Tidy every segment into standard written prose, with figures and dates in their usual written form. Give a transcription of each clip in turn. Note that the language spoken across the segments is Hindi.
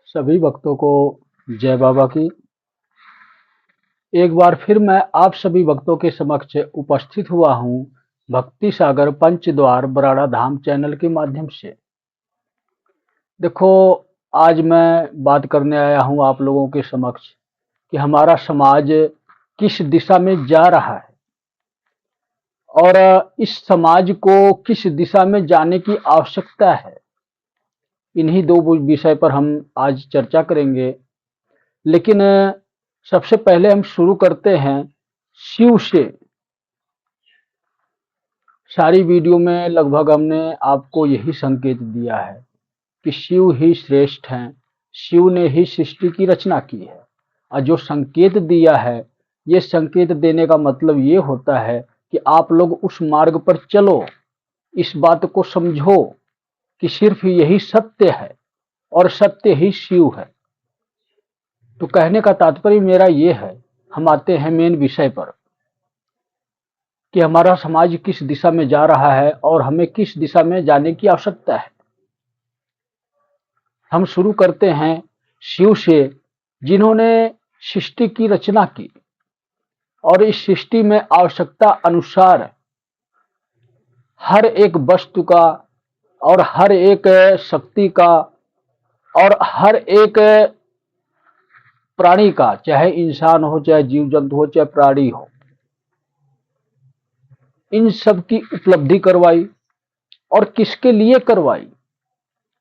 सभी भक्तों को जय बाबा की। एक बार फिर मैं आप सभी भक्तों के समक्ष उपस्थित हुआ हूँ भक्ति सागर पंचद्वार बराड़ा धाम चैनल के माध्यम से। देखो, आज मैं बात करने आया हूँ आप लोगों के समक्ष कि हमारा समाज किस दिशा में जा रहा है और इस समाज को किस दिशा में जाने की आवश्यकता है। इन्हीं दो विषय पर हम आज चर्चा करेंगे। लेकिन सबसे पहले हम शुरू करते हैं शिव से। सारी वीडियो में लगभग हमने आपको यही संकेत दिया है कि शिव ही श्रेष्ठ हैं, शिव ने ही सृष्टि की रचना की है। और जो संकेत दिया है, ये संकेत देने का मतलब ये होता है कि आप लोग उस मार्ग पर चलो, इस बात को समझो कि सिर्फ यही सत्य है और सत्य ही शिव है। तो कहने का तात्पर्य मेरा ये है, हम आते हैं मेन विषय पर कि हमारा समाज किस दिशा में जा रहा है और हमें किस दिशा में जाने की आवश्यकता है। हम शुरू करते हैं शिव से, जिन्होंने सृष्टि की रचना की और इस सृष्टि में आवश्यकता अनुसार हर एक वस्तु का और हर एक शक्ति का और हर एक प्राणी का, चाहे इंसान हो, चाहे जीव जंतु हो, चाहे प्राणी हो, इन सब की उपलब्धि करवाई। और किसके लिए करवाई?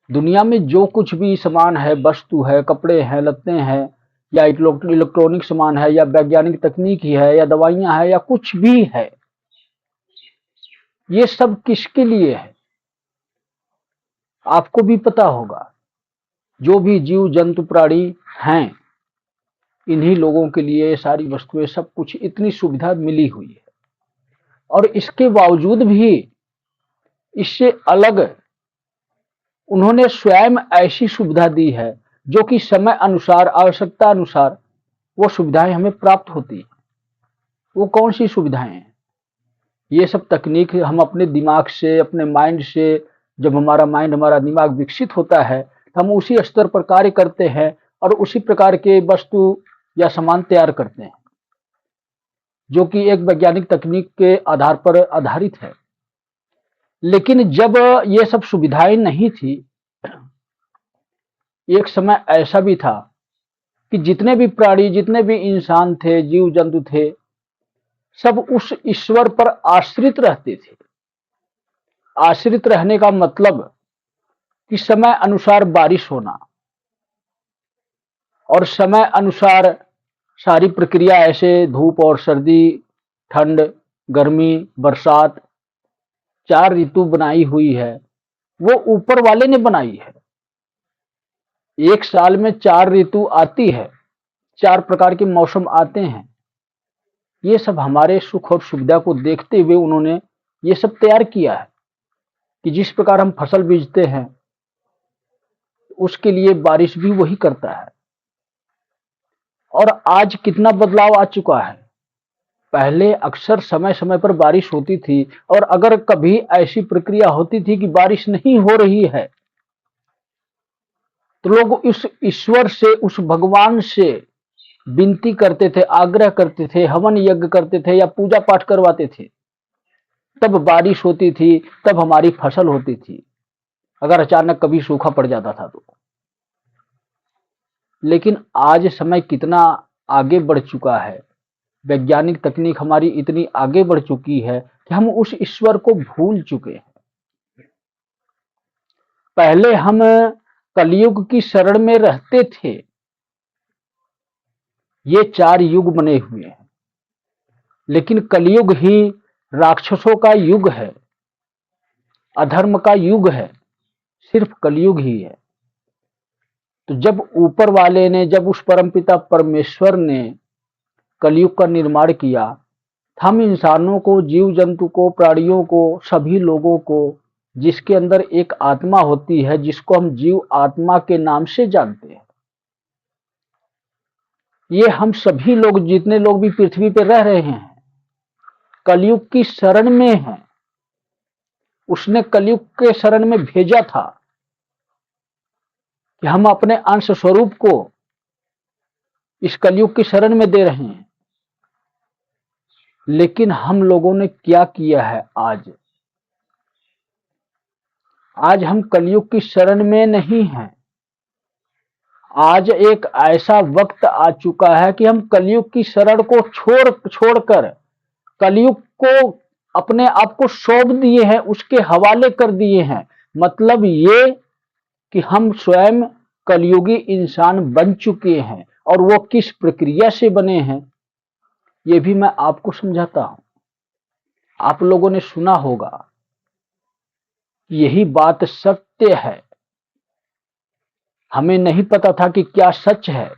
दुनिया में जो कुछ भी सामान है, वस्तु है, कपड़े हैं, लत्ते हैं, या इलेक्ट्रॉनिक सामान है, या वैज्ञानिक तकनीक ही है, या दवाइयां है, या कुछ भी है, ये सब किसके लिए है? आपको भी पता होगा। जो भी जीव जंतु प्राणी हैं, इन्हीं लोगों के लिए ये सारी वस्तुएं, सब कुछ, इतनी सुविधा मिली हुई है। और इसके बावजूद भी इससे अलग उन्होंने स्वयं ऐसी सुविधा दी है जो कि समय अनुसार, आवश्यकता अनुसार वो सुविधाएं हमें प्राप्त होती हैं। वो कौन सी सुविधाएं हैं? ये सब तकनीक हम अपने दिमाग से, अपने माइंड से, जब हमारा दिमाग विकसित होता है तो हम उसी स्तर पर कार्य करते हैं और उसी प्रकार के वस्तु या सामान तैयार करते हैं, जो कि एक वैज्ञानिक तकनीक के आधार पर आधारित है। लेकिन जब ये सब सुविधाएं नहीं थी, एक समय ऐसा भी था कि जितने भी प्राणी, जितने भी इंसान थे, जीव जंतु थे, सब उस ईश्वर पर आश्रित रहते थे। आश्रित रहने का मतलब कि समय अनुसार बारिश होना और समय अनुसार सारी प्रक्रिया, ऐसे धूप और सर्दी, ठंड, गर्मी, बरसात, 4 ऋतु बनाई हुई है, वो ऊपर वाले ने बनाई है। एक साल में 4 ऋतु आती है, 4 प्रकार के मौसम आते हैं। ये सब हमारे सुख और सुविधा को देखते हुए उन्होंने ये सब तैयार किया है कि जिस प्रकार हम फसल बीजते हैं, उसके लिए बारिश भी वही करता है। और आज कितना बदलाव आ चुका है। पहले अक्सर समय समय पर बारिश होती थी, और अगर कभी ऐसी प्रक्रिया होती थी कि बारिश नहीं हो रही है, तो लोग उस ईश्वर से, उस भगवान से विनती करते थे, आग्रह करते थे, हवन यज्ञ करते थे या पूजा पाठ करवाते थे। तब बारिश होती थी, तब हमारी फसल होती थी, अगर अचानक कभी सूखा पड़ जाता था तो। लेकिन आज समय कितना आगे बढ़ चुका है, वैज्ञानिक तकनीक हमारी इतनी आगे बढ़ चुकी है कि हम उस ईश्वर को भूल चुके हैं। पहले हम कलयुग की शरण में रहते थे। ये 4 युग बने हुए हैं, लेकिन कलयुग ही राक्षसों का युग है, अधर्म का युग है, सिर्फ कलयुग ही है। तो जब ऊपर वाले ने, जब उस परमपिता परमेश्वर ने कलयुग का निर्माण किया, हम इंसानों को, जीव जंतु को, प्राणियों को, सभी लोगों को, जिसके अंदर एक आत्मा होती है, जिसको हम जीव आत्मा के नाम से जानते हैं, ये हम सभी लोग, जितने लोग भी पृथ्वी पर रह रहे हैं, कलयुग की शरण में हैं। उसने कलयुग के शरण में भेजा था। कि हम अपने अंश स्वरूप को इस कलयुग की शरण में दे रहे हैं, लेकिन हम लोगों ने क्या किया है? आज हम कलयुग की शरण में नहीं हैं। आज एक ऐसा वक्त आ चुका है कि हम कलयुग की शरण को छोड़कर कलयुग को अपने आप को सौंप दिए हैं, उसके हवाले कर दिए हैं। मतलब ये कि हम स्वयं कलयुगी इंसान बन चुके हैं, और वो किस प्रक्रिया से बने हैं ये भी मैं आपको समझाता हूं। आप लोगों ने सुना होगा, यही बात सत्य है। हमें नहीं पता था कि क्या सच है।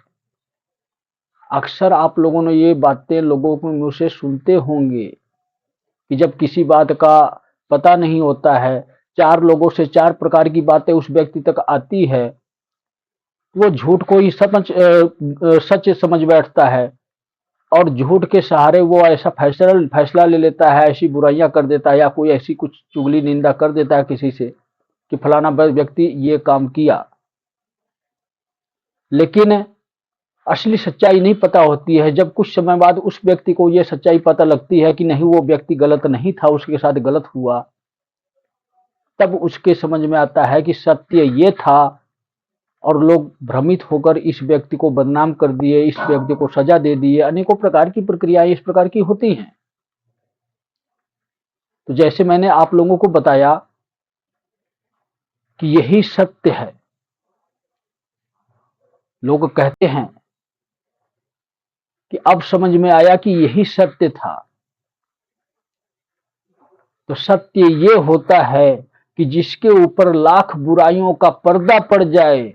अक्सर आप लोगों ने ये बातें लोगों को मुंह से सुनते होंगे कि जब किसी बात का पता नहीं होता है, चार लोगों से चार प्रकार की बातें उस व्यक्ति तक आती है, वो झूठ को ही सच समझ बैठता है, और झूठ के सहारे वो ऐसा फैसला ले लेता है, ऐसी बुराइयां कर देता है, या कोई ऐसी कुछ चुगली निंदा कर देता है किसी से कि फलाना व्यक्ति ये काम किया। लेकिन असली सच्चाई नहीं पता होती है। जब कुछ समय बाद उस व्यक्ति को यह सच्चाई पता लगती है कि नहीं, वो व्यक्ति गलत नहीं था, उसके साथ गलत हुआ, तब उसके समझ में आता है कि सत्य ये था, और लोग भ्रमित होकर इस व्यक्ति को बदनाम कर दिए, इस व्यक्ति को सजा दे दिए। अनेकों प्रकार की प्रक्रियाएं इस प्रकार की होती हैं। तो जैसे मैंने आप लोगों को बताया कि यही सत्य है। लोग कहते हैं कि अब समझ में आया कि यही सत्य था। तो सत्य ये होता है कि जिसके ऊपर लाख बुराइयों का पर्दा पड़ जाए,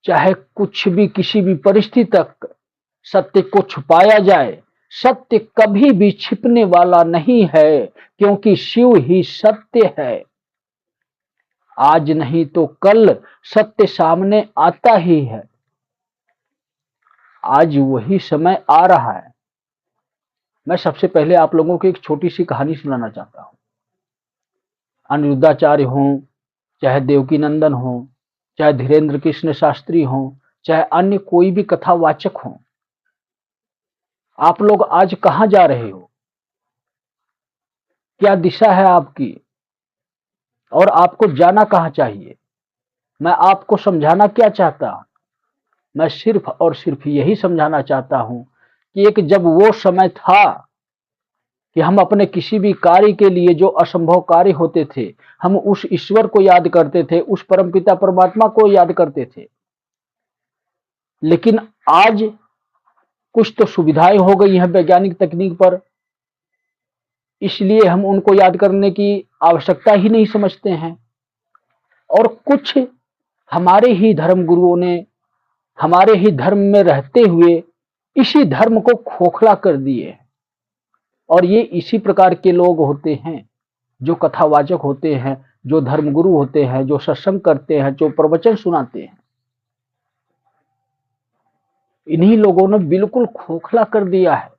चाहे कुछ भी किसी भी परिस्थिति तक सत्य को छुपाया जाए, सत्य कभी भी छिपने वाला नहीं है, क्योंकि शिव ही सत्य है। आज नहीं तो कल सत्य सामने आता ही है। आज वही समय आ रहा है। मैं सबसे पहले आप लोगों को एक छोटी सी कहानी सुनाना चाहता हूं। अनिरुद्धाचार्य हों, चाहे देवकी नंदन हों, चाहे धीरेन्द्र कृष्ण शास्त्री हों, चाहे अन्य कोई भी कथावाचक हों, आप लोग आज कहां जा रहे हो? क्या दिशा है आपकी, और आपको जाना कहां चाहिए? मैं आपको समझाना क्या चाहता हूं? मैं सिर्फ और सिर्फ यही समझाना चाहता हूं कि एक जब वो समय था कि हम अपने किसी भी कार्य के लिए, जो असंभव कार्य होते थे, हम उस ईश्वर को याद करते थे, उस परमपिता परमात्मा को याद करते थे। लेकिन आज कुछ तो सुविधाएं हो गई हैं वैज्ञानिक तकनीक पर, इसलिए हम उनको याद करने की आवश्यकता ही नहीं समझते हैं। और कुछ हमारे ही धर्म गुरुओं ने हमारे ही धर्म में रहते हुए इसी धर्म को खोखला कर दिए। और ये इसी प्रकार के लोग होते हैं जो कथावाचक होते हैं, जो धर्मगुरु होते हैं, जो सत्संग करते हैं, जो प्रवचन सुनाते हैं। इन्हीं लोगों ने बिल्कुल खोखला कर दिया है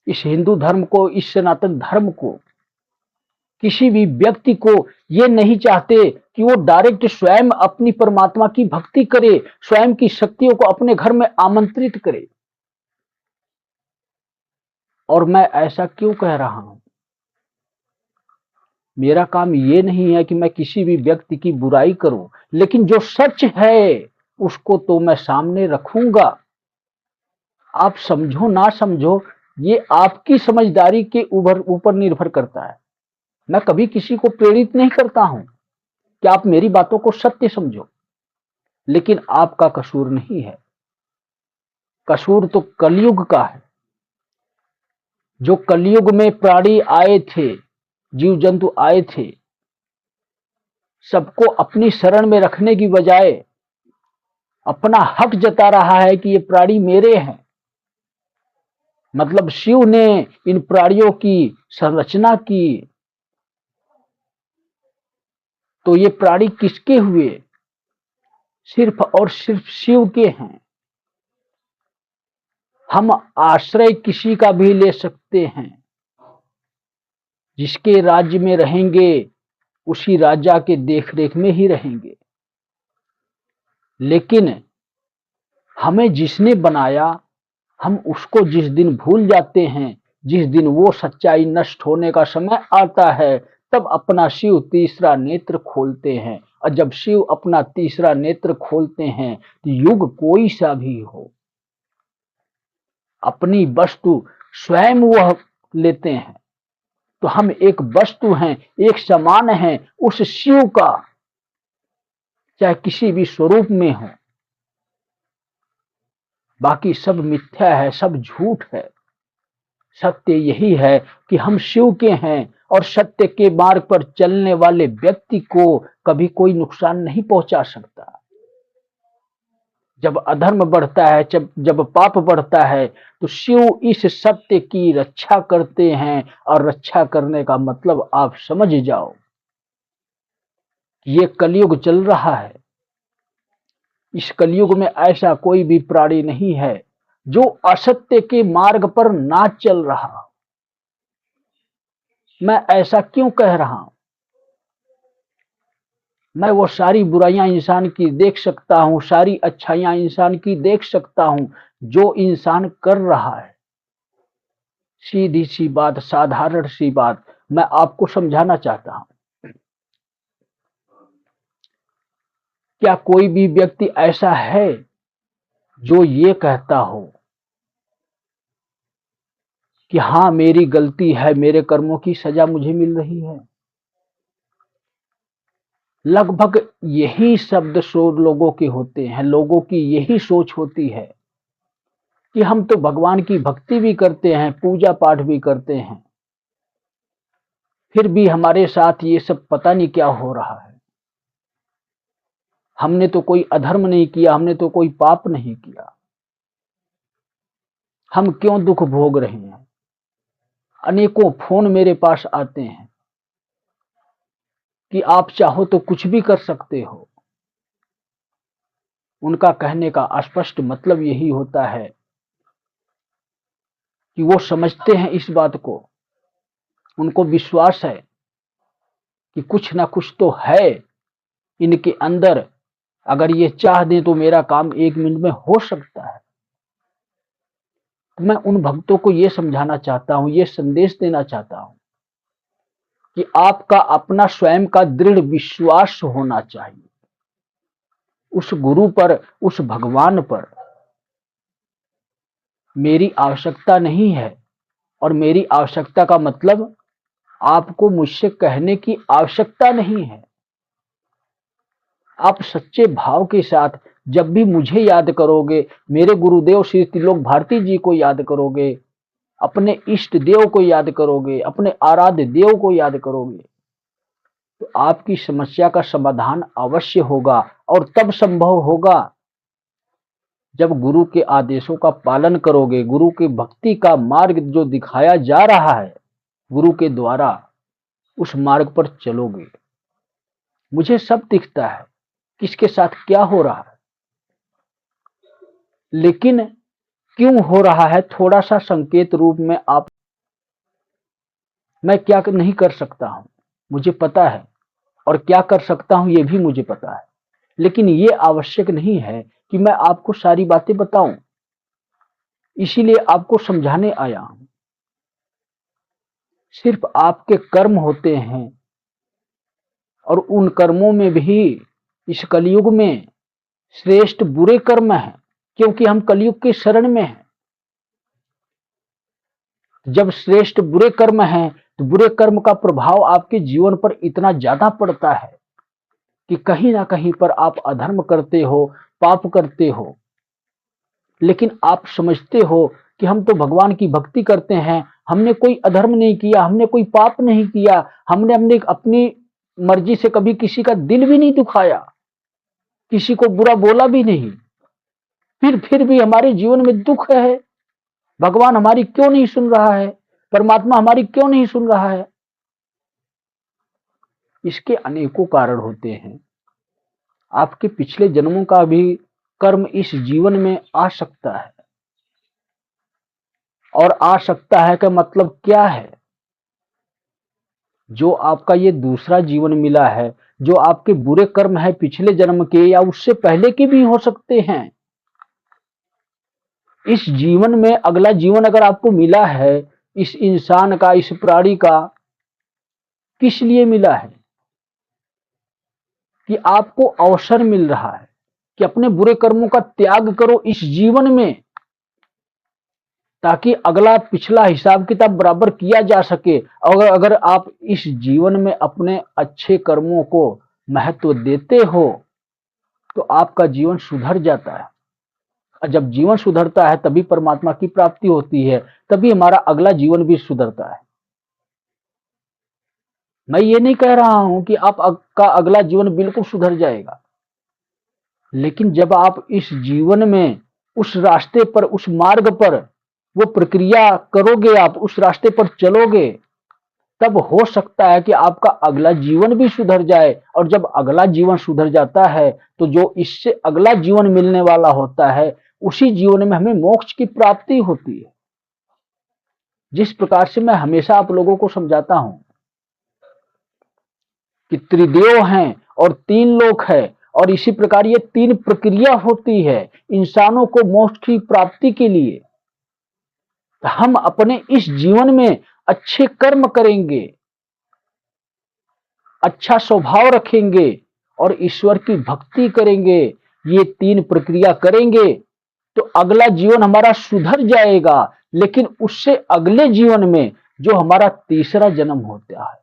इस हिंदू धर्म को, इस सनातन धर्म को। किसी भी व्यक्ति को ये नहीं चाहते कि वो डायरेक्ट स्वयं अपनी परमात्मा की भक्ति करे, स्वयं की शक्तियों को अपने घर में आमंत्रित करे। और मैं ऐसा क्यों कह रहा हूं? मेरा काम ये नहीं है कि मैं किसी भी व्यक्ति की बुराई करूं, लेकिन जो सच है उसको तो मैं सामने रखूंगा। आप समझो ना समझो, ये आपकी समझदारी के ऊपर निर्भर करता है। मैं कभी किसी को प्रेरित नहीं करता हूं कि आप मेरी बातों को सत्य समझो, लेकिन आपका कसूर नहीं है। कसूर तो कलयुग का है। जो कलयुग में प्राणी आए थे, जीव जंतु आए थे, सबको अपनी शरण में रखने की बजाय अपना हक जता रहा है कि ये प्राणी मेरे हैं। मतलब शिव ने इन प्राणियों की संरचना की, तो ये प्राणी किसके हुए? सिर्फ और सिर्फ शिव के हैं। हम आश्रय किसी का भी ले सकते हैं। जिसके राज्य में रहेंगे उसी राजा के देख रेख में ही रहेंगे। लेकिन हमें जिसने बनाया, हम उसको जिस दिन भूल जाते हैं, जिस दिन वो सच्चाई नष्ट होने का समय आता है, तब अपना शिव तीसरा नेत्र खोलते हैं। और जब शिव अपना तीसरा नेत्र खोलते हैं तो युग कोई सा भी हो, अपनी वस्तु स्वयं वह लेते हैं। तो हम एक वस्तु हैं, एक समान हैं उस शिव का, चाहे किसी भी स्वरूप में हो। बाकी सब मिथ्या है, सब झूठ है। सत्य यही है कि हम शिव के हैं और सत्य के मार्ग पर चलने वाले व्यक्ति को कभी कोई नुकसान नहीं पहुंचा सकता। जब अधर्म बढ़ता है, जब पाप बढ़ता है, तो शिव इस सत्य की रक्षा करते हैं। और रक्षा करने का मतलब आप समझ जाओ, ये कलयुग चल रहा है। इस कलयुग में ऐसा कोई भी प्राणी नहीं है जो असत्य के मार्ग पर ना चल रहा। मैं ऐसा क्यों कह रहा हूं? मैं वो सारी बुराइयां इंसान की देख सकता हूं, सारी अच्छाइयां इंसान की देख सकता हूं जो इंसान कर रहा है। सीधी सी बात, साधारण सी बात मैं आपको समझाना चाहता हूं। क्या कोई भी व्यक्ति ऐसा है जो ये कहता हो कि हां मेरी गलती है, मेरे कर्मों की सजा मुझे मिल रही है? लगभग यही शब्द सोच लोगों के होते हैं, लोगों की यही सोच होती है कि हम तो भगवान की भक्ति भी करते हैं, पूजा पाठ भी करते हैं, फिर भी हमारे साथ ये सब पता नहीं क्या हो रहा है। हमने तो कोई अधर्म नहीं किया, हमने तो कोई पाप नहीं किया, हम क्यों दुख भोग रहे हैं? अनेकों फोन मेरे पास आते हैं कि आप चाहो तो कुछ भी कर सकते हो। उनका कहने का स्पष्ट मतलब यही होता है कि वो समझते हैं इस बात को, उनको विश्वास है कि कुछ ना कुछ तो है इनके अंदर, अगर ये चाह दें तो मेरा काम 1 मिनट में हो सकता है। तो मैं उन भक्तों को ये समझाना चाहता हूं, ये संदेश देना चाहता हूं कि आपका अपना स्वयं का दृढ़ विश्वास होना चाहिए उस गुरु पर, उस भगवान पर। मेरी आवश्यकता नहीं है, और मेरी आवश्यकता का मतलब आपको मुझसे कहने की आवश्यकता नहीं है। आप सच्चे भाव के साथ जब भी मुझे याद करोगे, मेरे गुरुदेव श्री त्रिलोक भारती जी को याद करोगे, अपने इष्ट देव को याद करोगे, अपने आराध्य देव को याद करोगे, तो आपकी समस्या का समाधान अवश्य होगा। और तब संभव होगा जब गुरु के आदेशों का पालन करोगे, गुरु के भक्ति का मार्ग जो दिखाया जा रहा है गुरु के द्वारा, उस मार्ग पर चलोगे। मुझे सब दिखता है किसके साथ क्या हो रहा है, लेकिन क्यों हो रहा है थोड़ा सा संकेत रूप में आप, मैं क्या नहीं कर सकता हूं मुझे पता है, और क्या कर सकता हूं ये भी मुझे पता है। लेकिन ये आवश्यक नहीं है कि मैं आपको सारी बातें बताऊं, इसीलिए आपको समझाने आया हूं। सिर्फ आपके कर्म होते हैं, और उन कर्मों में भी इस कलयुग में श्रेष्ठ बुरे कर्म हैं, क्योंकि हम कलयुग के शरण में हैं। जब श्रेष्ठ बुरे कर्म हैं तो बुरे कर्म का प्रभाव आपके जीवन पर इतना ज्यादा पड़ता है कि कहीं ना कहीं पर आप अधर्म करते हो, पाप करते हो। लेकिन आप समझते हो कि हम तो भगवान की भक्ति करते हैं, हमने कोई अधर्म नहीं किया, हमने कोई पाप नहीं किया, हमने अपनी मर्जी से कभी किसी का दिल भी नहीं दुखाया, किसी को बुरा बोला भी नहीं, फिर भी हमारे जीवन में दुख है। भगवान हमारी क्यों नहीं सुन रहा है? परमात्मा हमारी क्यों नहीं सुन रहा है? इसके अनेकों कारण होते हैं। आपके पिछले जन्मों का भी कर्म इस जीवन में आ सकता है, और आ सकता है का मतलब क्या है? जो आपका ये दूसरा जीवन मिला है, जो आपके बुरे कर्म है पिछले जन्म के या उससे पहले के भी हो सकते हैं। इस जीवन में अगला जीवन अगर आपको मिला है, इस इंसान का, इस प्राणी का, किस लिए मिला है? कि आपको अवसर मिल रहा है कि अपने बुरे कर्मों का त्याग करो इस जीवन में, ताकि अगला पिछला हिसाब किताब बराबर किया जा सके। और अगर आप इस जीवन में अपने अच्छे कर्मों को महत्व देते हो तो आपका जीवन सुधर जाता है। और जब जीवन सुधरता है तभी परमात्मा की प्राप्ति होती है, तभी हमारा अगला जीवन भी सुधरता है। मैं ये नहीं कह रहा हूं कि आपका अगला जीवन बिल्कुल सुधर जाएगा, लेकिन जब आप इस जीवन में उस रास्ते पर, उस मार्ग पर वो प्रक्रिया करोगे, आप उस रास्ते पर चलोगे, तब हो सकता है कि आपका अगला जीवन भी सुधर जाए। और जब अगला जीवन सुधर जाता है तो जो इससे अगला जीवन मिलने वाला होता है, उसी जीवन में हमें मोक्ष की प्राप्ति होती है। जिस प्रकार से मैं हमेशा आप लोगों को समझाता हूं कि त्रिदेव हैं और तीन लोक है, और इसी प्रकार ये तीन प्रक्रिया होती है इंसानों को मोक्ष की प्राप्ति के लिए। हम अपने इस जीवन में अच्छे कर्म करेंगे, अच्छा स्वभाव रखेंगे और ईश्वर की भक्ति करेंगे, ये तीन प्रक्रिया करेंगे तो अगला जीवन हमारा सुधर जाएगा। लेकिन उससे अगले जीवन में जो हमारा तीसरा जन्म होता है,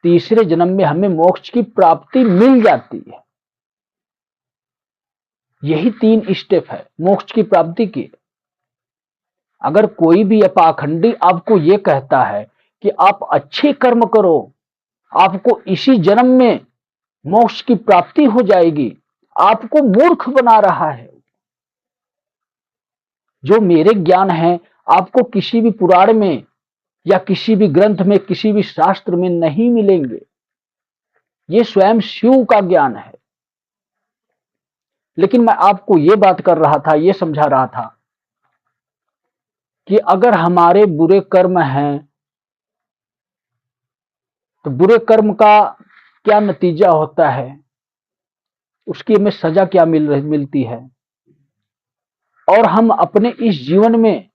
तीसरे जन्म में हमें मोक्ष की प्राप्ति मिल जाती है। यही तीन स्टेप है मोक्ष की प्राप्ति की। अगर कोई भी पाखंडी आपको यह कहता है कि आप अच्छे कर्म करो, आपको इसी जन्म में मोक्ष की प्राप्ति हो जाएगी, आपको मूर्ख बना रहा है। जो मेरे ज्ञान है आपको किसी भी पुराण में या किसी भी ग्रंथ में, किसी भी शास्त्र में नहीं मिलेंगे। ये स्वयं शिव का ज्ञान है। लेकिन मैं आपको ये बात कर रहा था, ये समझा रहा था कि अगर हमारे बुरे कर्म हैं तो बुरे कर्म का क्या नतीजा होता है, उसकी हमें सजा क्या मिलती है, और हम अपने इस जीवन में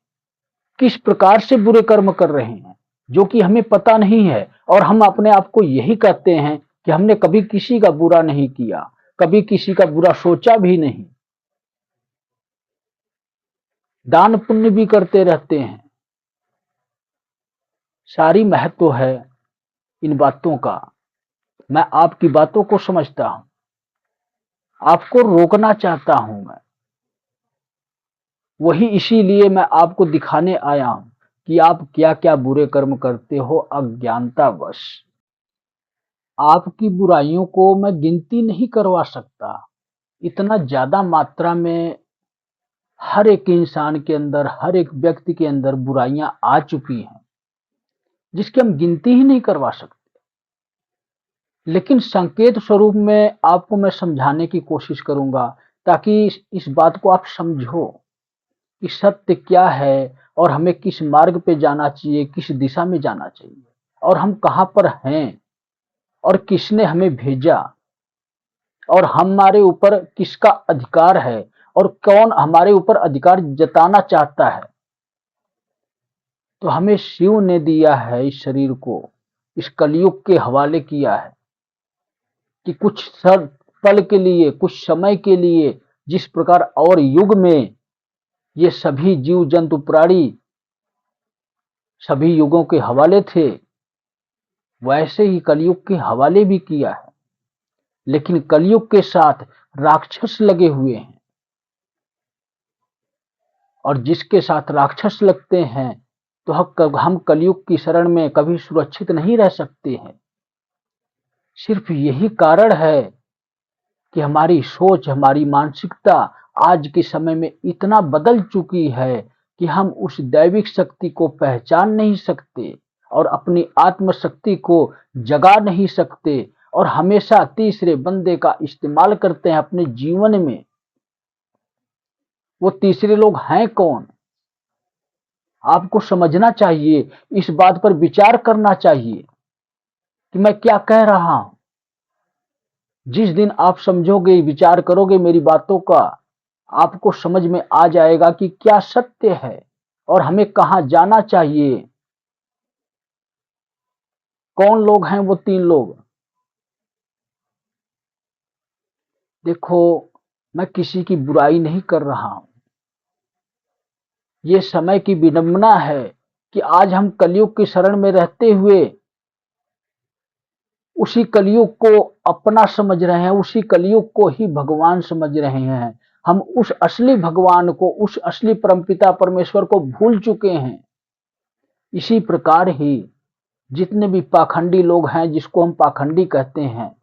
किस प्रकार से बुरे कर्म कर रहे हैं जो कि हमें पता नहीं है। और हम अपने आप को यही कहते हैं कि हमने कभी किसी का बुरा नहीं किया, कभी किसी का बुरा सोचा भी नहीं, दान पुण्य भी करते रहते हैं। सारी महत्व है इन बातों का। मैं आपकी बातों को समझता हूं, आपको रोकना चाहता हूं मैं। वही इसीलिए मैं आपको दिखाने आया हूं कि आप क्या क्या बुरे कर्म करते हो अज्ञानतावश। आपकी बुराइयों को मैं गिनती नहीं करवा सकता, इतना ज्यादा मात्रा में हर एक इंसान के अंदर, हर एक व्यक्ति के अंदर बुराइयां आ चुकी हैं जिसकी हम गिनती ही नहीं करवा सकते। लेकिन संकेत स्वरूप में आपको मैं समझाने की कोशिश करूंगा ताकि इस बात को आप समझो कि सत्य क्या है और हमें किस मार्ग पे जाना चाहिए, किस दिशा में जाना चाहिए, और हम कहां पर हैं और किसने हमें भेजा, और हमारे ऊपर किसका अधिकार है और कौन हमारे ऊपर अधिकार जताना चाहता है। तो हमें शिव ने दिया है इस शरीर को, इस कलयुग के हवाले किया है कि कुछ पल के लिए, कुछ समय के लिए, जिस प्रकार और युग में ये सभी जीव जंतु प्राणी सभी युगों के हवाले थे, वैसे ही कलयुग के हवाले भी किया है। लेकिन कलयुग के साथ राक्षस लगे हुए हैं, और जिसके साथ राक्षस लगते हैं तो हम कलयुग की शरण में कभी सुरक्षित नहीं रह सकते हैं। सिर्फ यही कारण है कि हमारी सोच, हमारी मानसिकता आज के समय में इतना बदल चुकी है कि हम उस दैविक शक्ति को पहचान नहीं सकते और अपनी आत्म शक्ति को जगा नहीं सकते, और हमेशा तीसरे बंदे का इस्तेमाल करते हैं अपने जीवन में। वो तीसरे लोग हैं कौन? आपको समझना चाहिए, इस बात पर विचार करना चाहिए कि मैं क्या कह रहा हूं। जिस दिन आप समझोगे, विचार करोगे मेरी बातों का, आपको समझ में आ जाएगा कि क्या सत्य है और हमें कहां जाना चाहिए। कौन लोग हैं वो 3 लोग? देखो, मैं किसी की बुराई नहीं कर रहा हूं। ये समय की विडंबना है कि आज हम कलयुग की शरण में रहते हुए उसी कलयुग को अपना समझ रहे हैं, उसी कलयुग को ही भगवान समझ रहे हैं। हम उस असली भगवान को, उस असली परमपिता परमेश्वर को भूल चुके हैं। इसी प्रकार ही जितने भी पाखंडी लोग हैं, जिसको हम पाखंडी कहते हैं,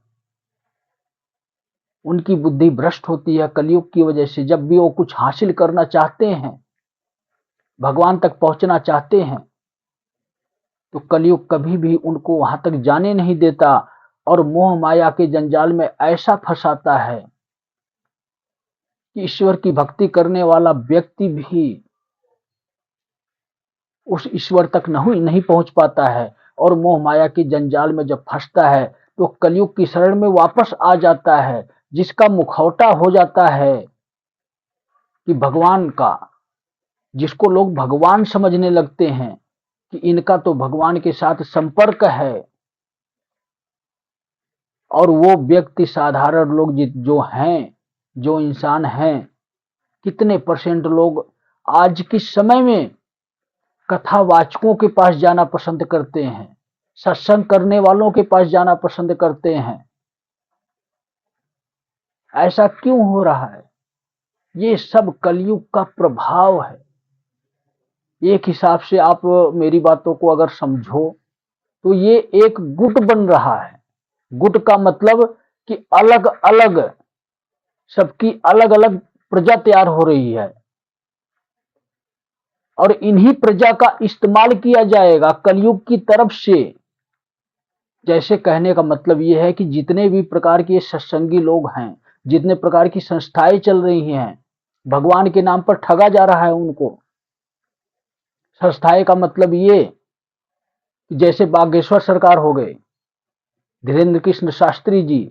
उनकी बुद्धि भ्रष्ट होती है कलयुग की वजह से। जब भी वो कुछ हासिल करना चाहते हैं, भगवान तक पहुंचना चाहते हैं, तो कलयुग कभी भी उनको वहां तक जाने नहीं देता और मोह माया के जंजाल में ऐसा फंसाता है कि ईश्वर की भक्ति करने वाला व्यक्ति भी उस ईश्वर तक नहीं पहुंच पाता है और मोह माया के जंजाल में जब फंसता है तो कलयुग की शरण में वापस आ जाता है, जिसका मुखौटा हो जाता है कि भगवान का, जिसको लोग भगवान समझने लगते हैं कि इनका तो भगवान के साथ संपर्क है। और वो व्यक्ति, साधारण लोग जो हैं, जो इंसान हैं, कितने परसेंट लोग आज के समय में कथावाचकों के पास जाना पसंद करते हैं, सत्संग करने वालों के पास जाना पसंद करते हैं। ऐसा क्यों हो रहा है? ये सब कलयुग का प्रभाव है। एक हिसाब से आप मेरी बातों को अगर समझो तो ये एक गुट बन रहा है। गुट का मतलब कि अलग अलग, सबकी अलग अलग प्रजा तैयार हो रही है और इन्हीं प्रजा का इस्तेमाल किया जाएगा कलयुग की तरफ से। जैसे कहने का मतलब यह है कि जितने भी प्रकार के सत्संगी लोग हैं, जितने प्रकार की संस्थाएं चल रही हैं, भगवान के नाम पर ठगा जा रहा है उनको। संस्थाएं का मतलब ये कि जैसे बागेश्वर सरकार हो गए, धीरेन्द्र कृष्ण शास्त्री जी,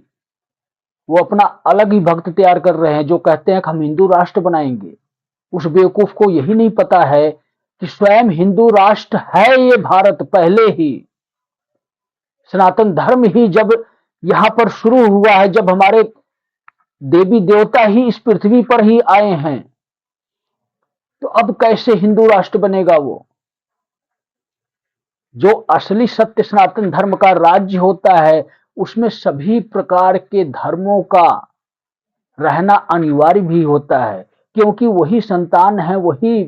वो अपना अलग ही भक्त तैयार कर रहे हैं जो कहते हैं कि हम हिंदू राष्ट्र बनाएंगे। उस बेवकूफ को यही नहीं पता है कि स्वयं हिंदू राष्ट्र है ये भारत पहले ही। सनातन धर्म ही जब यहां पर शुरू हुआ है, जब हमारे देवी देवता ही इस पृथ्वी पर ही आए हैं, तो अब कैसे हिंदू राष्ट्र बनेगा वो? जो असली सत्य सनातन धर्म का राज्य होता है, उसमें सभी प्रकार के धर्मों का रहना अनिवार्य भी होता है, क्योंकि वही संतान है, वही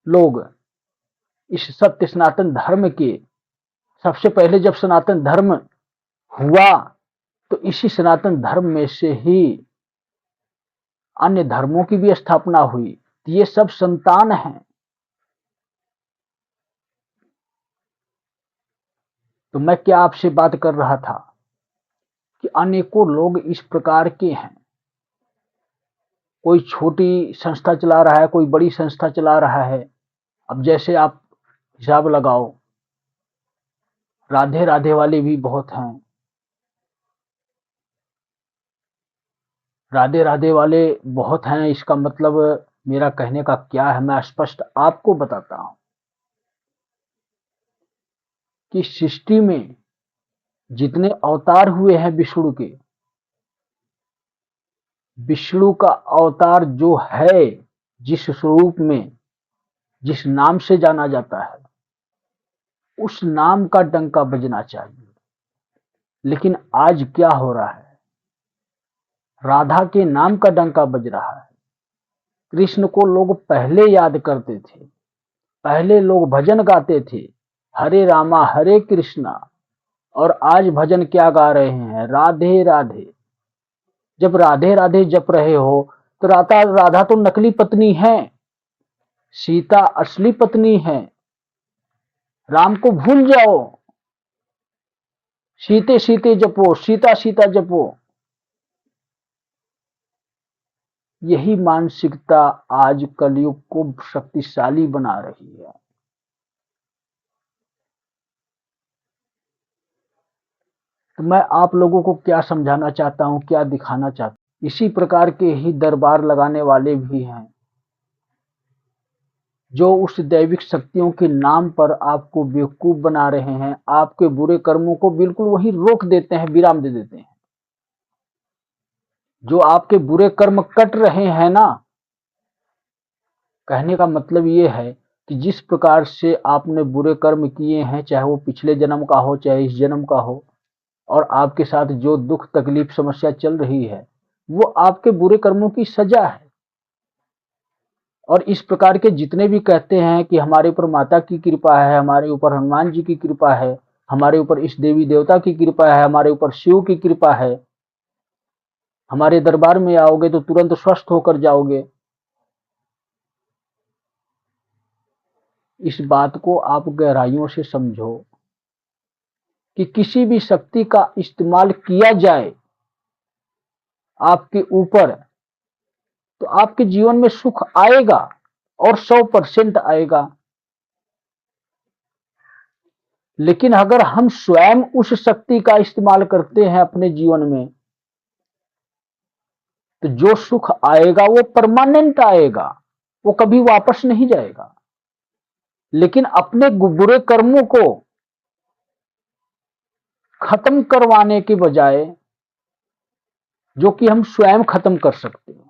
लोग इस सत्य सनातन धर्म के। सबसे पहले जब सनातन धर्म हुआ तो इसी सनातन धर्म में से ही अन्य धर्मों की भी स्थापना हुई। तो ये सब संतान हैं। तो मैं क्या आपसे बात कर रहा था कि अनेकों लोग इस प्रकार के हैं। कोई छोटी संस्था चला रहा है, कोई बड़ी संस्था चला रहा है। अब जैसे आप हिसाब लगाओ, राधे राधे वाले भी बहुत हैं। राधे राधे वाले बहुत हैं, इसका मतलब मेरा कहने का क्या है, मैं स्पष्ट आपको बताता हूं कि सृष्टि में जितने अवतार हुए हैं विष्णु के, विष्णु का अवतार जो है, जिस स्वरूप में, जिस नाम से जाना जाता है, उस नाम का डंका बजना चाहिए। लेकिन आज क्या हो रहा है? राधा के नाम का डंका बज रहा है। कृष्ण को लोग पहले याद करते थे, पहले लोग भजन गाते थे, हरे रामा हरे कृष्णा। और आज भजन क्या गा रहे हैं? राधे राधे। जब राधे राधे जप रहे हो तो राधा राधा तो नकली पत्नी है, सीता असली पत्नी है। राम को भूल जाओ, सीते सीते जपो, सीता सीता जपो। यही मानसिकता आज कलयुग को शक्तिशाली बना रही है। तो मैं आप लोगों को क्या समझाना चाहता हूं, क्या दिखाना चाहता हूं, इसी प्रकार के ही दरबार लगाने वाले भी हैं जो उस दैविक शक्तियों के नाम पर आपको बेवकूफ बना रहे हैं, आपके बुरे कर्मों को बिल्कुल वहीं रोक देते हैं, विराम दे देते हैं। जो आपके बुरे कर्म कट रहे हैं ना, कहने का मतलब ये है कि जिस प्रकार से आपने बुरे कर्म किए हैं, चाहे वो पिछले जन्म का हो चाहे इस जन्म का हो, और आपके साथ जो दुख तकलीफ समस्या चल रही है, वो आपके बुरे कर्मों की सजा है। और इस प्रकार के जितने भी कहते हैं कि हमारे ऊपर माता की कृपा है, हमारे ऊपर हनुमान जी की कृपा है, हमारे ऊपर इस देवी देवता की कृपा है, हमारे ऊपर शिव की कृपा है, हमारे दरबार में आओगे तो तुरंत स्वस्थ होकर जाओगे, इस बात को आप गहराइयों से समझो कि किसी भी शक्ति का इस्तेमाल किया जाए आपके ऊपर तो आपके जीवन में सुख आएगा और 100% आएगा। लेकिन अगर हम स्वयं उस शक्ति का इस्तेमाल करते हैं अपने जीवन में, तो जो सुख आएगा वो परमानेंट आएगा, वो कभी वापस नहीं जाएगा। लेकिन अपने बुरे कर्मों को खत्म करवाने के बजाय, जो कि हम स्वयं खत्म कर सकते हैं,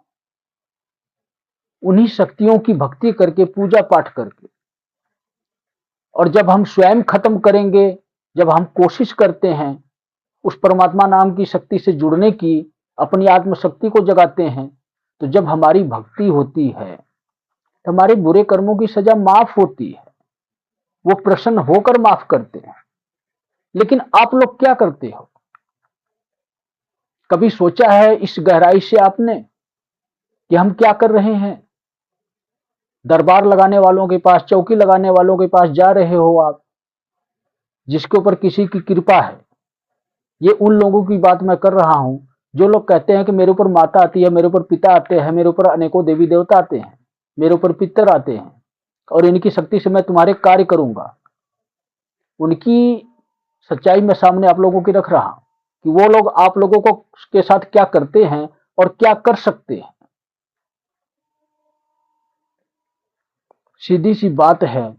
उन्हीं शक्तियों की भक्ति करके, पूजा पाठ करके, और जब हम स्वयं खत्म करेंगे, जब हम कोशिश करते हैं उस परमात्मा नाम की शक्ति से जुड़ने की, अपनी आत्मशक्ति को जगाते हैं, तो जब हमारी भक्ति होती है तो हमारे बुरे कर्मों की सजा माफ होती है, वो प्रसन्न होकर माफ करते हैं। लेकिन आप लोग क्या करते हो? कभी सोचा है इस गहराई से आपने कि हम क्या कर रहे हैं? दरबार लगाने वालों के पास, चौकी लगाने वालों के पास जा रहे हो आप, जिसके ऊपर किसी की कृपा है। ये उन लोगों की बात मैं कर रहा हूं जो लोग कहते हैं कि मेरे ऊपर माता आती है, मेरे ऊपर पिता आते हैं, मेरे ऊपर अनेकों देवी देवता आते हैं, मेरे ऊपर पितर आते हैं, और इनकी शक्ति से मैं तुम्हारे कार्य करूंगा। उनकी सच्चाई मैं सामने आप लोगों की रख रहा हूं कि वो लोग आप लोगों को के साथ क्या करते हैं और क्या कर सकते हैं। सीधी सी बात है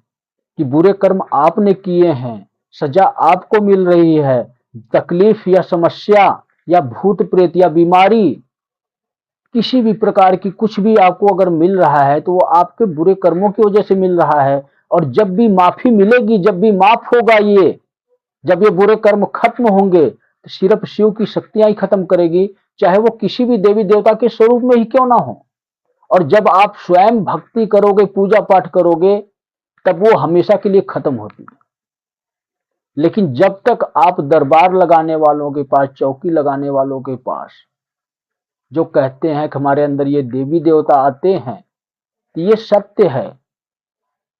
कि बुरे कर्म आपने किए हैं, सजा आपको मिल रही है। तकलीफ या समस्या या भूत प्रेत या बीमारी, किसी भी प्रकार की कुछ भी आपको अगर मिल रहा है तो वो आपके बुरे कर्मों की वजह से मिल रहा है। और जब भी माफी मिलेगी, जब भी माफ होगा ये, जब ये बुरे कर्म खत्म होंगे, तो सिर्फ शिव की शक्तियां ही खत्म करेगी, चाहे वो किसी भी देवी देवता के स्वरूप में ही क्यों ना हो। और जब आप स्वयं भक्ति करोगे, पूजा पाठ करोगे, तब वो हमेशा के लिए खत्म होती है। लेकिन जब तक आप दरबार लगाने वालों के पास, चौकी लगाने वालों के पास, जो कहते हैं कि हमारे अंदर ये देवी देवता आते हैं, तो ये सत्य है।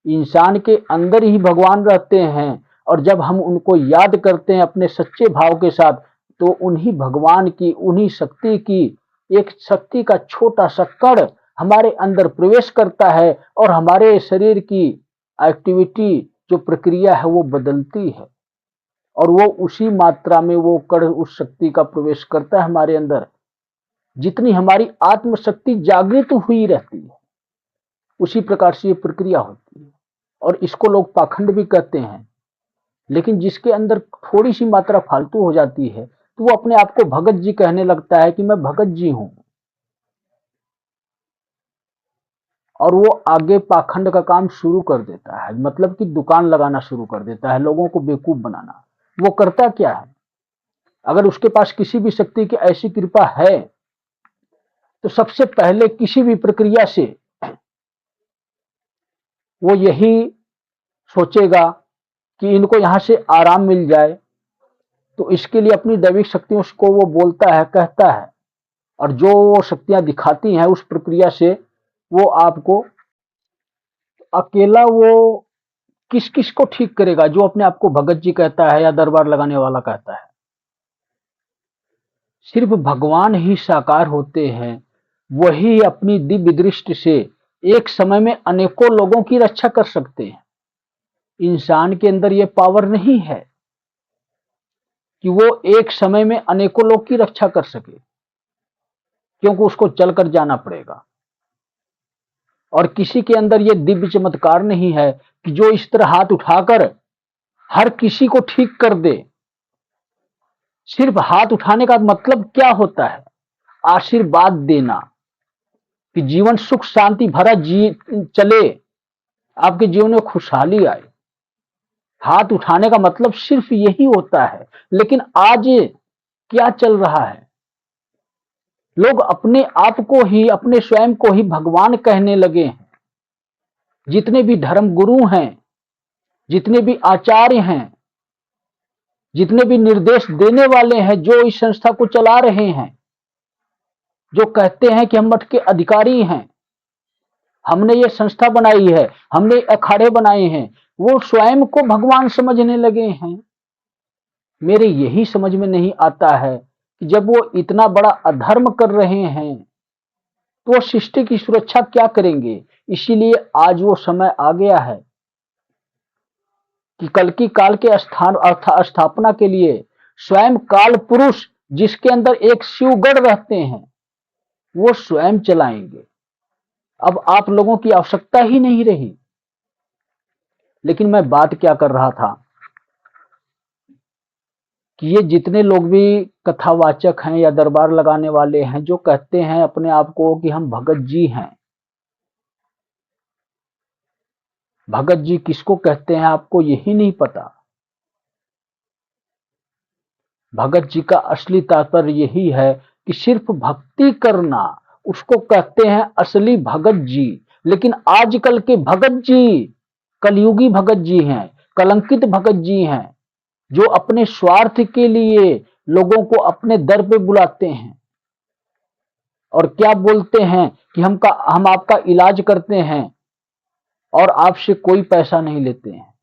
इंसान के अंदर ही भगवान रहते हैं, और जब हम उनको याद करते हैं अपने सच्चे भाव के साथ, तो उन्हीं भगवान की, उन्हीं शक्ति की एक शक्ति का छोटा सा कण हमारे अंदर प्रवेश करता है, और हमारे शरीर की एक्टिविटी, जो प्रक्रिया है, वो बदलती है। और वो उसी मात्रा में वो कण उस शक्ति का प्रवेश करता है हमारे अंदर, जितनी हमारी आत्मशक्ति जागृत हुई रहती है, उसी प्रकार से ये प्रक्रिया होती है। और इसको लोग पाखंड भी कहते हैं। लेकिन जिसके अंदर थोड़ी सी मात्रा फालतू हो जाती है, तो वो अपने आप को भगत जी कहने लगता है कि मैं भगत जी हूं, और वो आगे पाखंड का काम शुरू कर देता है। मतलब कि दुकान लगाना शुरू कर देता है, लोगों को बेवकूफ बनाना। वो करता क्या है? अगर उसके पास किसी भी शक्ति की ऐसी कृपा है, तो सबसे पहले किसी भी प्रक्रिया से वो यही सोचेगा कि इनको यहां से आराम मिल जाए, तो इसके लिए अपनी दैविक शक्तियों को वो बोलता है, कहता है, और जो वो शक्तियां दिखाती हैं उस प्रक्रिया से वो आपको अकेला, वो किस किस को ठीक करेगा? जो अपने आप को भगत जी कहता है या दरबार लगाने वाला कहता है। सिर्फ भगवान ही साकार होते हैं, वही अपनी दिव्य दृष्टि से एक समय में अनेकों लोगों की रक्षा कर सकते हैं। इंसान के अंदर यह पावर नहीं है। कि वो एक समय में अनेकों लोग की रक्षा कर सके, क्योंकि उसको चलकर जाना पड़ेगा। और किसी के अंदर ये दिव्य चमत्कार नहीं है कि जो इस तरह हाथ उठाकर हर किसी को ठीक कर दे। सिर्फ हाथ उठाने का मतलब क्या होता है? आशीर्वाद देना कि जीवन सुख शांति भरा चले, आपके जीवन में खुशहाली आए। हाथ उठाने का मतलब सिर्फ यही होता है। लेकिन आज क्या चल रहा है? लोग अपने आप को ही, अपने स्वयं को ही भगवान कहने लगे हैं। जितने भी धर्म गुरु हैं, जितने भी आचार्य हैं, जितने भी निर्देश देने वाले हैं, जो इस संस्था को चला रहे हैं, जो कहते हैं कि हम मठ के अधिकारी हैं, हमने ये संस्था बनाई है, हमने अखाड़े बनाए हैं, वो स्वयं को भगवान समझने लगे हैं। मेरे यही समझ में नहीं आता है कि जब वो इतना बड़ा अधर्म कर रहे हैं तो वो सृष्टि की सुरक्षा क्या करेंगे? इसीलिए आज वो समय आ गया है कि कल की काल के स्थापना के लिए स्वयं काल पुरुष, जिसके अंदर एक शिवगढ़ रहते हैं, वो स्वयं चलाएंगे। अब आप लोगों की आवश्यकता ही नहीं रही। लेकिन मैं बात क्या कर रहा था कि ये जितने लोग भी कथावाचक हैं या दरबार लगाने वाले हैं, जो कहते हैं अपने आप को कि हम भगत जी हैं, भगत जी किसको कहते हैं आपको यही नहीं पता। भगत जी का असली तात्पर्य यही है कि सिर्फ भक्ति करना, उसको कहते हैं असली भगत जी। लेकिन आजकल के भगत जी कलयुगी भगत जी हैं, कलंकित भगत जी हैं, जो अपने स्वार्थ के लिए लोगों को अपने दर पे बुलाते हैं और क्या बोलते हैं कि हम आपका इलाज करते हैं और आपसे कोई पैसा नहीं लेते हैं।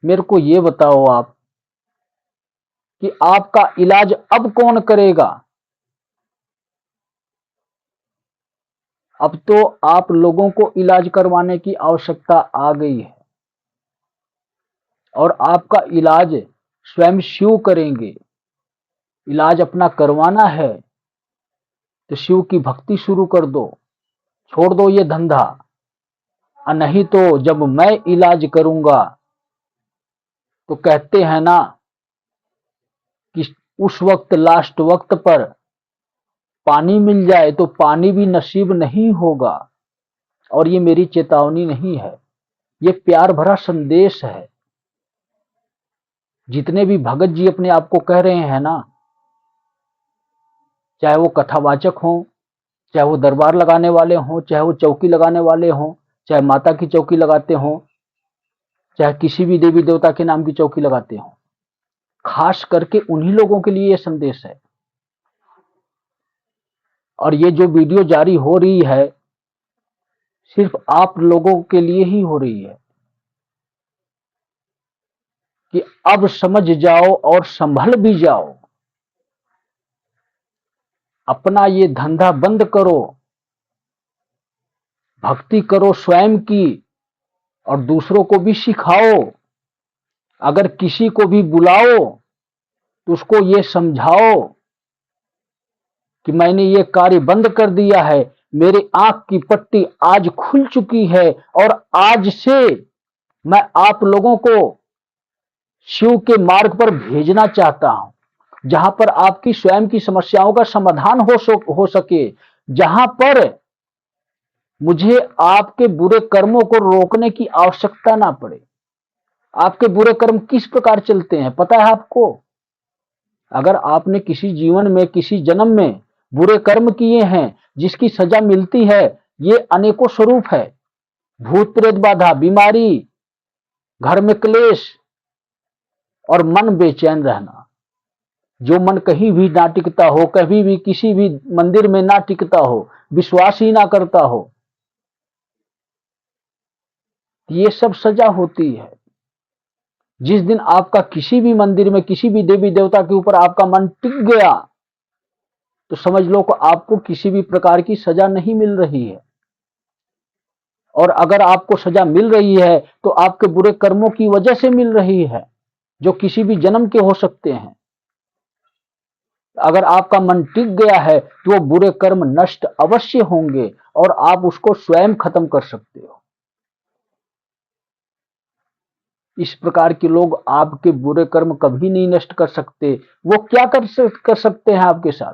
मेरे को ये बताओ आप कि आपका इलाज अब कौन करेगा? अब तो आप लोगों को इलाज करवाने की आवश्यकता आ गई है और आपका इलाज स्वयं शिव करेंगे। इलाज अपना करवाना है तो शिव की भक्ति शुरू कर दो, छोड़ दो ये धंधा। और नहीं तो जब मैं इलाज करूंगा तो कहते हैं ना कि उस वक्त लास्ट वक्त पर पानी मिल जाए तो पानी भी नसीब नहीं होगा। और ये मेरी चेतावनी नहीं है, ये प्यार भरा संदेश है। जितने भी भगत जी अपने आप को कह रहे हैं ना, चाहे वो कथावाचक हों, चाहे वो दरबार लगाने वाले हों, चाहे वो चौकी लगाने वाले हों, चाहे माता की चौकी लगाते हों, चाहे किसी भी देवी देवता के नाम की चौकी लगाते हों, खास करके उन्हीं लोगों के लिए यह संदेश है। और ये जो वीडियो जारी हो रही है सिर्फ आप लोगों के लिए ही हो रही है कि अब समझ जाओ और संभल भी जाओ। अपना ये धंधा बंद करो, भक्ति करो स्वयं की और दूसरों को भी सिखाओ। अगर किसी को भी बुलाओ तो उसको ये समझाओ कि मैंने ये कार्य बंद कर दिया है, मेरे आंख की पट्टी आज खुल चुकी है और आज से मैं आप लोगों को शिव के मार्ग पर भेजना चाहता हूं, जहां पर आपकी स्वयं की समस्याओं का समाधान हो सके, जहां पर मुझे आपके बुरे कर्मों को रोकने की आवश्यकता ना पड़े। आपके बुरे कर्म किस प्रकार चलते हैं पता है आपको? अगर आपने किसी जीवन में, किसी जन्म में बुरे कर्म किए हैं, जिसकी सजा मिलती है, ये अनेकों स्वरूप है। भूत प्रेत बाधा, बीमारी, घर में क्लेश और मन बेचैन रहना। जो मन कहीं भी ना टिकता हो, कभी भी किसी भी मंदिर में ना टिकता हो, विश्वास ही ना करता हो, ये सब सजा होती है। जिस दिन आपका किसी भी मंदिर में, किसी भी देवी देवता के ऊपर आपका मन टिक गया तो समझ लो कि आपको किसी भी प्रकार की सजा नहीं मिल रही है। और अगर आपको सजा मिल रही है तो आपके बुरे कर्मों की वजह से मिल रही है। जो किसी भी जन्म के हो सकते हैं। अगर आपका मन टिक गया है तो वो बुरे कर्म नष्ट अवश्य होंगे और आप उसको स्वयं खत्म कर सकते हो। इस प्रकार के लोग आपके बुरे कर्म कभी नहीं नष्ट कर सकते। वो क्या कर सकते हैं आपके साथ?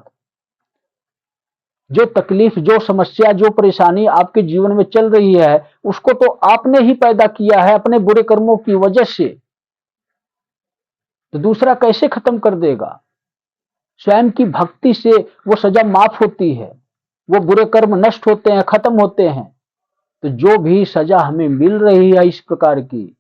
जो तकलीफ, जो समस्या, जो परेशानी आपके जीवन में चल रही है, उसको तो आपने ही पैदा किया है अपने बुरे कर्मों की वजह से, तो दूसरा कैसे खत्म कर देगा? स्वयं की भक्ति से वो सजा माफ होती है, वो बुरे कर्म नष्ट होते हैं, खत्म होते हैं। तो जो भी सजा हमें मिल रही है इस प्रकार की,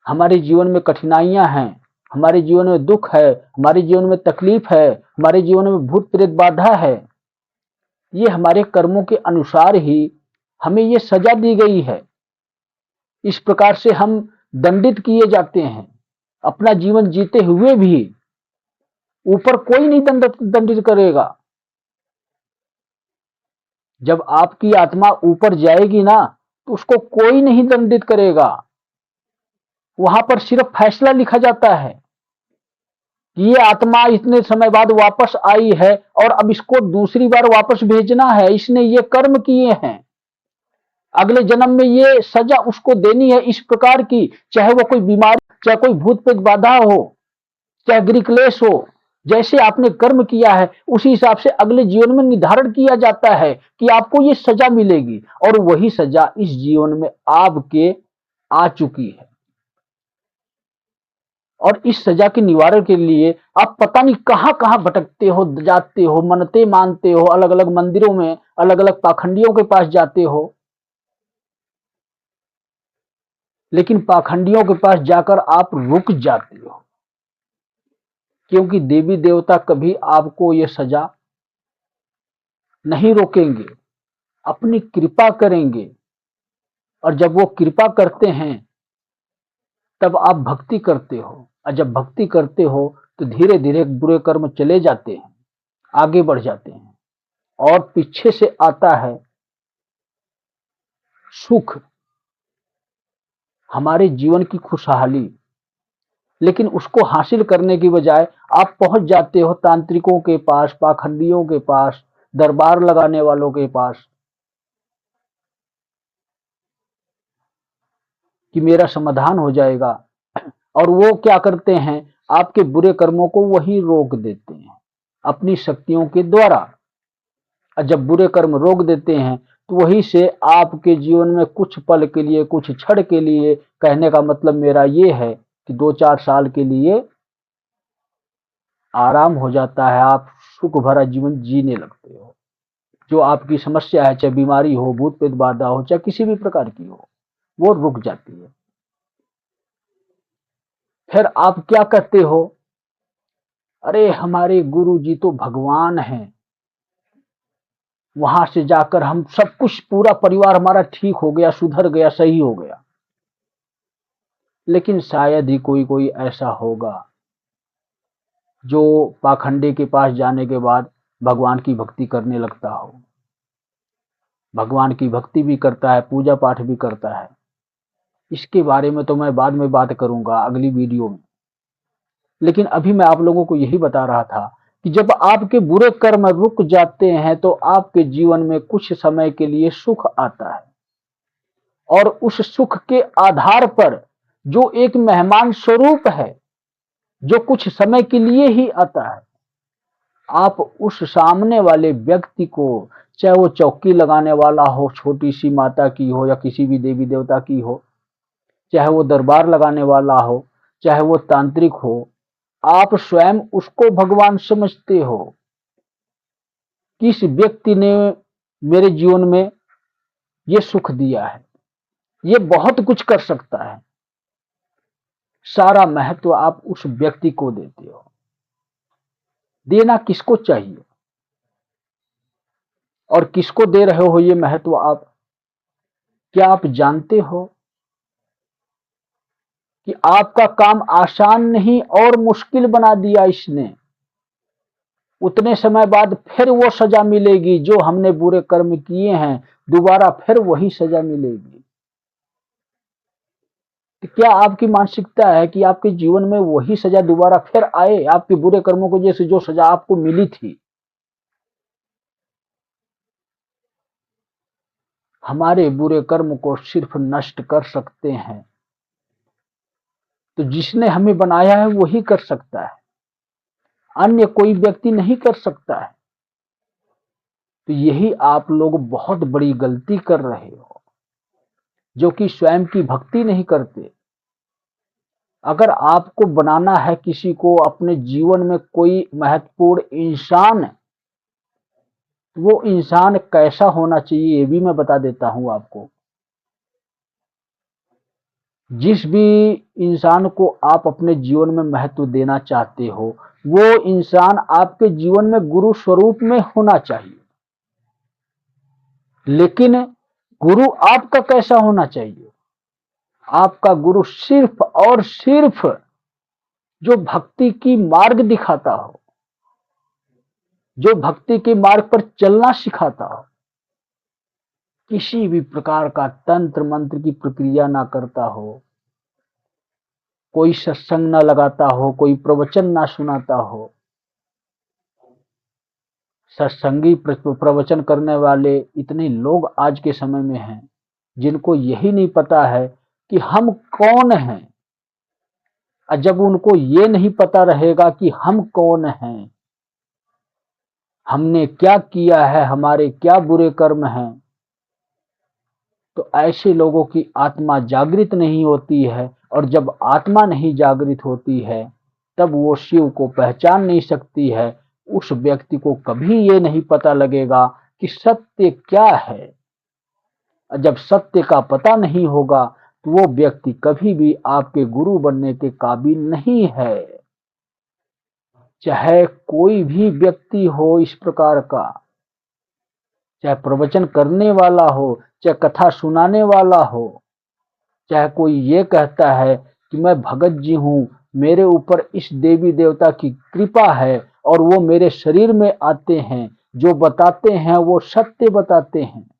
हमारे जीवन में कठिनाइयां हैं, हमारे जीवन में दुख है, हमारे जीवन में तकलीफ है, हमारे जीवन में भूत प्रेत बाधा है, ये हमारे कर्मों के अनुसार ही हमें ये सजा दी गई है। इस प्रकार से हम दंडित किए जाते हैं। अपना जीवन जीते हुए भी ऊपर कोई नहीं दंडित करेगा। जब आपकी आत्मा ऊपर जाएगी ना, तो उसको कोई नहीं दंडित करेगा। वहां पर सिर्फ फैसला लिखा जाता है कि ये आत्मा इतने समय बाद वापस आई है और अब इसको दूसरी बार वापस भेजना है, इसने ये कर्म किए हैं, अगले जन्म में ये सजा उसको देनी है इस प्रकार की, चाहे वो कोई बीमारी, चाहे कोई भूत प्रेत बाधा हो, चाहे गृह क्लेश हो। जैसे आपने कर्म किया है उसी हिसाब से अगले जीवन में निर्धारण किया जाता है कि आपको ये सजा मिलेगी, और वही सजा इस जीवन में आपके आ चुकी है। और इस सजा के निवारण के लिए आप पता नहीं कहां कहां भटकते हो, जाते हो, मन्नतें मानते हो, अलग अलग मंदिरों में अलग अलग पाखंडियों के पास जाते हो, लेकिन पाखंडियों के पास जाकर आप रुक जाते हो, क्योंकि देवी देवता कभी आपको ये सजा नहीं रोकेंगे, अपनी कृपा करेंगे। और जब वो कृपा करते हैं तब आप भक्ति करते हो, और जब भक्ति करते हो तो धीरे धीरे बुरे कर्म चले जाते हैं, आगे बढ़ जाते हैं, और पीछे से आता है सुख, हमारे जीवन की खुशहाली। लेकिन उसको हासिल करने की बजाय आप पहुंच जाते हो तांत्रिकों के पास, पाखंडियों के पास, दरबार लगाने वालों के पास कि मेरा समाधान हो जाएगा। और वो क्या करते हैं? आपके बुरे कर्मों को वही रोक देते हैं अपनी शक्तियों के द्वारा। और जब बुरे कर्म रोक देते हैं तो वही से आपके जीवन में कुछ पल के लिए, कुछ क्षण के लिए, कहने का मतलब मेरा ये है कि 2-4 साल के लिए आराम हो जाता है, आप सुख भरा जीवन जीने लगते हो। जो आपकी समस्या है, चाहे बीमारी हो, भूत प्रेत बाधा हो, चाहे किसी भी प्रकार की हो, वो रुक जाती है। फिर आप क्या कहते हो? अरे हमारे गुरु जी तो भगवान हैं, वहां से जाकर हम सब कुछ, पूरा परिवार हमारा ठीक हो गया, सुधर गया, सही हो गया। लेकिन शायद ही कोई कोई ऐसा होगा जो पाखंडे के पास जाने के बाद भगवान की भक्ति करने लगता हो, भगवान की भक्ति भी करता है, पूजा पाठ भी करता है। इसके बारे में तो मैं बाद में बात करूंगा अगली वीडियो में। लेकिन अभी मैं आप लोगों को यही बता रहा था कि जब आपके बुरे कर्म रुक जाते हैं तो आपके जीवन में कुछ समय के लिए सुख आता है, और उस सुख के आधार पर जो एक मेहमान स्वरूप है, जो कुछ समय के लिए ही आता है, आप उस सामने वाले व्यक्ति को, चाहे वो चौकी लगाने वाला हो, छोटी सी माता की हो या किसी भी देवी देवता की हो, चाहे वो दरबार लगाने वाला हो, चाहे वो तांत्रिक हो, आप स्वयं उसको भगवान समझते हो। किस व्यक्ति ने मेरे जीवन में ये सुख दिया है, ये बहुत कुछ कर सकता है, सारा महत्व आप उस व्यक्ति को देते हो। देना किसको चाहिए और किसको दे रहे हो ये महत्व आप? क्या आप जानते हो कि आपका काम आसान नहीं और मुश्किल बना दिया इसने? उतने समय बाद फिर वो सजा मिलेगी जो हमने बुरे कर्म किए हैं, दोबारा फिर वही सजा मिलेगी। तो क्या आपकी मानसिकता है कि आपके जीवन में वही सजा दोबारा फिर आए, आपके बुरे कर्मों को जैसे जो सजा आपको मिली थी? हमारे बुरे कर्म को सिर्फ नष्ट कर सकते हैं तो जिसने हमें बनाया है वही कर सकता है, अन्य कोई व्यक्ति नहीं कर सकता है। तो यही आप लोग बहुत बड़ी गलती कर रहे हो, जो कि स्वयं की भक्ति नहीं करते। अगर आपको बनाना है किसी को अपने जीवन में कोई महत्वपूर्ण इंसान, वो इंसान कैसा होना चाहिए ये भी मैं बता देता हूं आपको। जिस भी इंसान को आप अपने जीवन में महत्व देना चाहते हो, वो इंसान आपके जीवन में गुरु स्वरूप में होना चाहिए। लेकिन गुरु आपका कैसा होना चाहिए? आपका गुरु सिर्फ और सिर्फ जो भक्ति की मार्ग दिखाता हो, जो भक्ति के मार्ग पर चलना सिखाता हो, किसी भी प्रकार का तंत्र मंत्र की प्रक्रिया ना करता हो, कोई सत्संग ना लगाता हो, कोई प्रवचन ना सुनाता हो। सत्संगी प्रवचन करने वाले इतने लोग आज के समय में हैं जिनको यही नहीं पता है कि हम कौन हैं। और जब उनको ये नहीं पता रहेगा कि हम कौन हैं, हमने क्या किया है, हमारे क्या बुरे कर्म हैं, तो ऐसे लोगों की आत्मा जागृत नहीं होती है। और जब आत्मा नहीं जागृत होती है तब वो शिव को पहचान नहीं सकती है। उस व्यक्ति को कभी ये नहीं पता लगेगा कि सत्य क्या है। जब सत्य का पता नहीं होगा तो वो व्यक्ति कभी भी आपके गुरु बनने के काबिल नहीं है। चाहे कोई भी व्यक्ति हो इस प्रकार का, चाहे प्रवचन करने वाला हो, चाहे कथा सुनाने वाला हो, चाहे कोई ये कहता है कि मैं भगत जी हूं, मेरे ऊपर इस देवी देवता की कृपा है और वो मेरे शरीर में आते हैं, जो बताते हैं वो सत्य बताते हैं,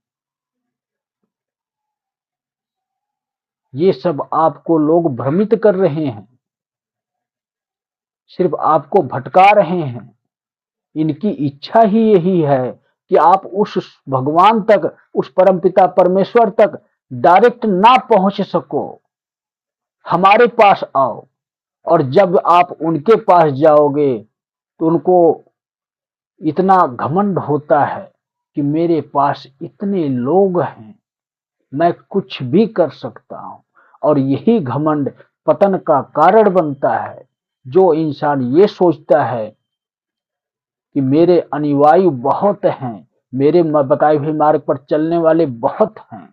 ये सब आपको लोग भ्रमित कर रहे हैं, सिर्फ आपको भटका रहे हैं। इनकी इच्छा ही यही है कि आप उस भगवान तक, उस परमपिता परमेश्वर तक डायरेक्ट ना पहुंच सको। हमारे पास आओ, और जब आप उनके पास जाओगे तो उनको इतना घमंड होता है कि मेरे पास इतने लोग हैं, मैं कुछ भी कर सकता हूं। और यही घमंड पतन का कारण बनता है। जो इंसान ये सोचता है कि मेरे अनुयायी बहुत हैं, मेरे बताए हुए मार्ग पर चलने वाले बहुत हैं,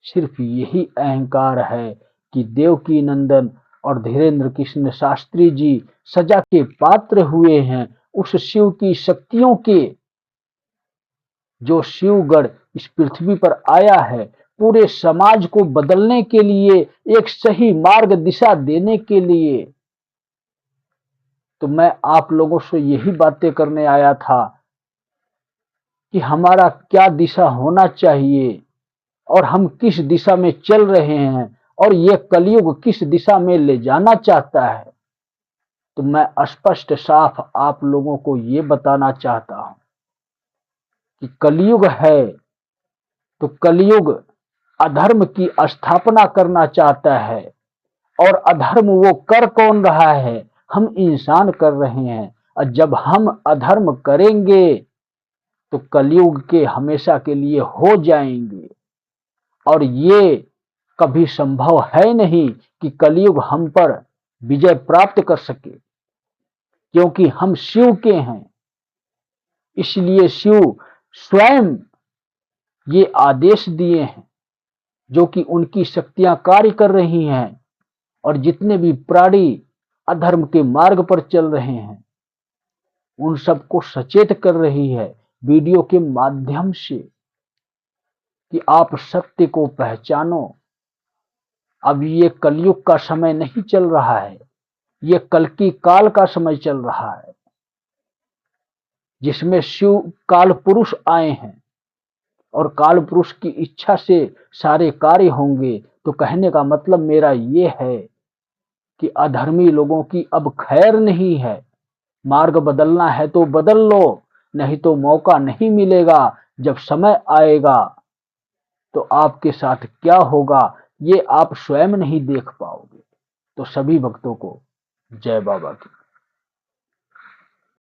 सिर्फ यही अहंकार है कि देवकी नंदन और धीरेन्द्र कृष्ण शास्त्री जी सजा के पात्र हुए हैं उस शिव की शक्तियों के। जो शिवगढ़ इस पृथ्वी पर आया है पूरे समाज को बदलने के लिए, एक सही मार्ग दिशा देने के लिए। तो मैं आप लोगों से यही बातें करने आया था कि हमारा क्या दिशा होना चाहिए और हम किस दिशा में चल रहे हैं और ये कलयुग किस दिशा में ले जाना चाहता है। तो मैं स्पष्ट साफ आप लोगों को ये बताना चाहता हूं कि कलयुग है तो कलयुग अधर्म की स्थापना करना चाहता है। और अधर्म वो कर कौन रहा है? हम इंसान कर रहे हैं। और जब हम अधर्म करेंगे तो कलयुग के हमेशा के लिए हो जाएंगे। और ये कभी संभव है नहीं कि कलयुग हम पर विजय प्राप्त कर सके, क्योंकि हम शिव के हैं। इसलिए शिव स्वयं ये आदेश दिए हैं, जो कि उनकी शक्तियां कार्य कर रही हैं। और जितने भी प्राणी अधर्म के मार्ग पर चल रहे हैं उन सबको सचेत कर रही है वीडियो के माध्यम से कि आप सत्य को पहचानो। अब ये कलयुग का समय नहीं चल रहा है, ये कल्कि काल का समय चल रहा है, जिसमें शिव काल पुरुष आए हैं और काल पुरुष की इच्छा से सारे कार्य होंगे, तो कहने का मतलब मेरा ये है कि अधर्मी लोगों की अब खैर नहीं है। मार्ग बदलना है तो बदल लो, नहीं तो मौका नहीं मिलेगा। जब समय आएगा तो आपके साथ क्या होगा ये आप स्वयं नहीं देख पाओगे। तो सभी भक्तों को जय बाबा की।